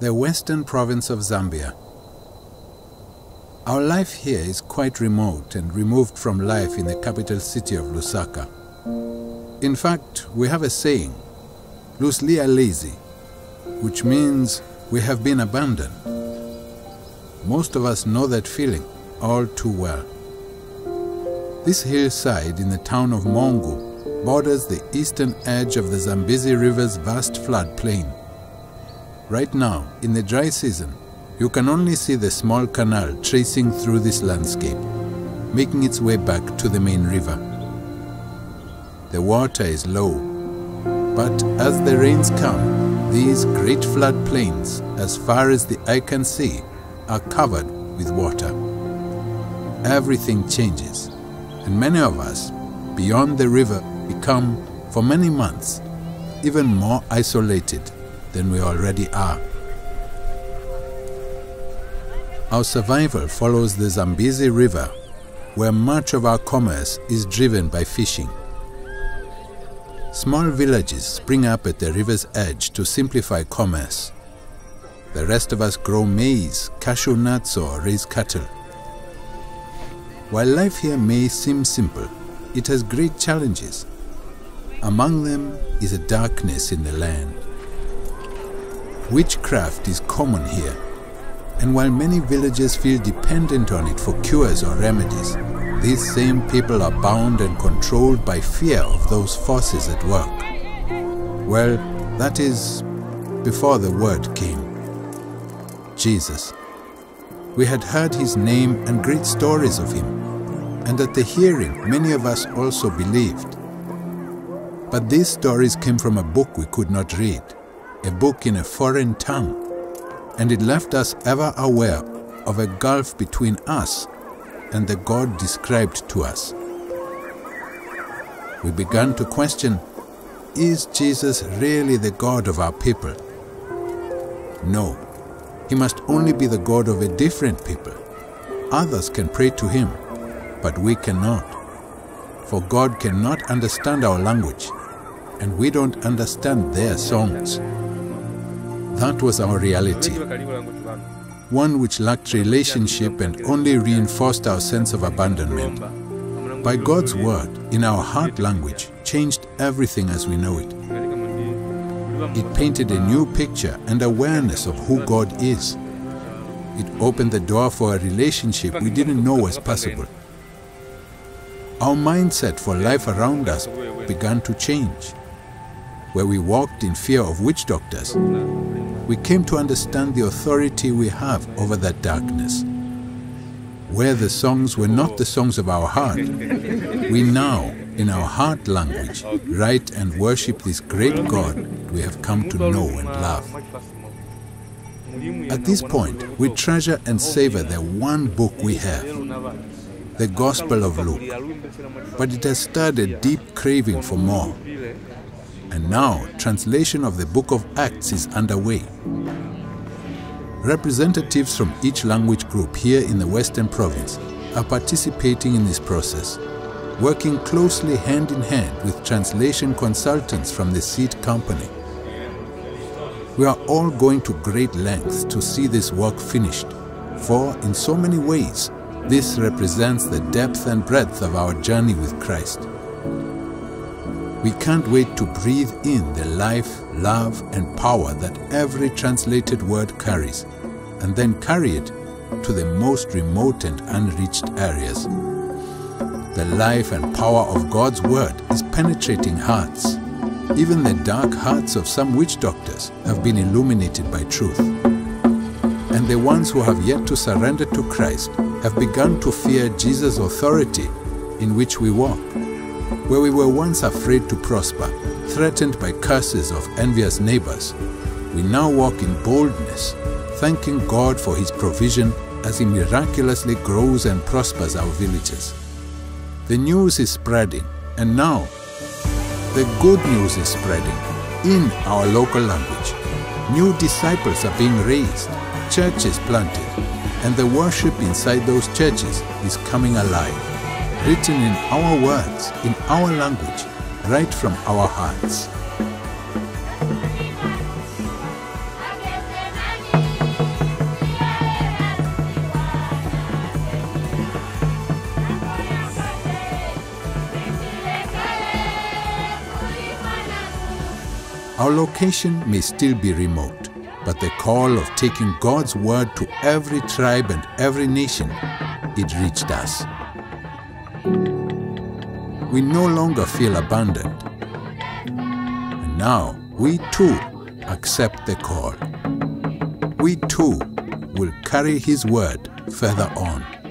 the western province of Zambia. Our life here is quite remote and removed from life in the capital city of Lusaka. In fact, we have a saying, "Luslia lazy," which means we have been abandoned. Most of us know that feeling all too well. This hillside in the town of Mongu borders the eastern edge of the Zambezi River's vast floodplain. Right now, in the dry season, you can only see the small canal tracing through this landscape, making its way back to the main river. The water is low, but as the rains come, these great floodplains, as far as the eye can see, are covered with water. Everything changes, and many of us, beyond the river, become, for many months, even more isolated than we already are. Our survival follows the Zambezi River, where much of our commerce is driven by fishing. Small villages spring up at the river's edge to simplify commerce. The rest of us grow maize, cashew nuts, or raise cattle. While life here may seem simple, it has great challenges. Among them is a darkness in the land. Witchcraft is common here, and while many villagers feel dependent on it for cures or remedies, these same people are bound and controlled by fear of those forces at work. Well, that is before the word came. Jesus. We had heard his name and great stories of him, and at the hearing many of us also believed. But these stories came from a book we could not read, a book in a foreign tongue, and it left us ever aware of a gulf between us and the God described to us. We began to question, is Jesus really the God of our people? No, he must only be the God of a different people. Others can pray to him, but we cannot. For God cannot understand our language, and we don't understand their songs. That was our reality, one which lacked relationship and only reinforced our sense of abandonment. By God's word, in our heart language, changed everything as we know it. It painted a new picture and awareness of who God is. It opened the door for a relationship we didn't know was possible. Our mindset for life around us began to change. Where we walked in fear of witch doctors, we came to understand the authority we have over that darkness. Where the songs were not the songs of our heart, we now, in our heart language, write and worship this great God we have come to know and love. At this point, we treasure and savor the one book we have, the Gospel of Luke, but it has stirred a deep craving for more. And now, translation of the book of Acts is underway. Representatives from each language group here in the Western Province are participating in this process, working closely hand in hand with translation consultants from the seed company. We are all going to great lengths to see this work finished, for in so many ways, this represents the depth and breadth of our journey with Christ. We can't wait to breathe in the life, love, and power that every translated word carries, and then carry it to the most remote and unreached areas. The life and power of God's word is penetrating hearts. Even the dark hearts of some witch doctors have been illuminated by truth. And the ones who have yet to surrender to Christ have begun to fear Jesus' authority in which we walk. Where we were once afraid to prosper, threatened by curses of envious neighbors, we now walk in boldness, thanking God for his provision as he miraculously grows and prospers our villages. The news is spreading, and now the good news is spreading in our local language. New disciples are being raised, churches planted, and the worship inside those churches is coming alive. Written in our words, in our language, right from our hearts. Our location may still be remote, but the call of taking God's word to every tribe and every nation, it reached us. We no longer feel abandoned. And now we too accept the call. We too will carry His word further on.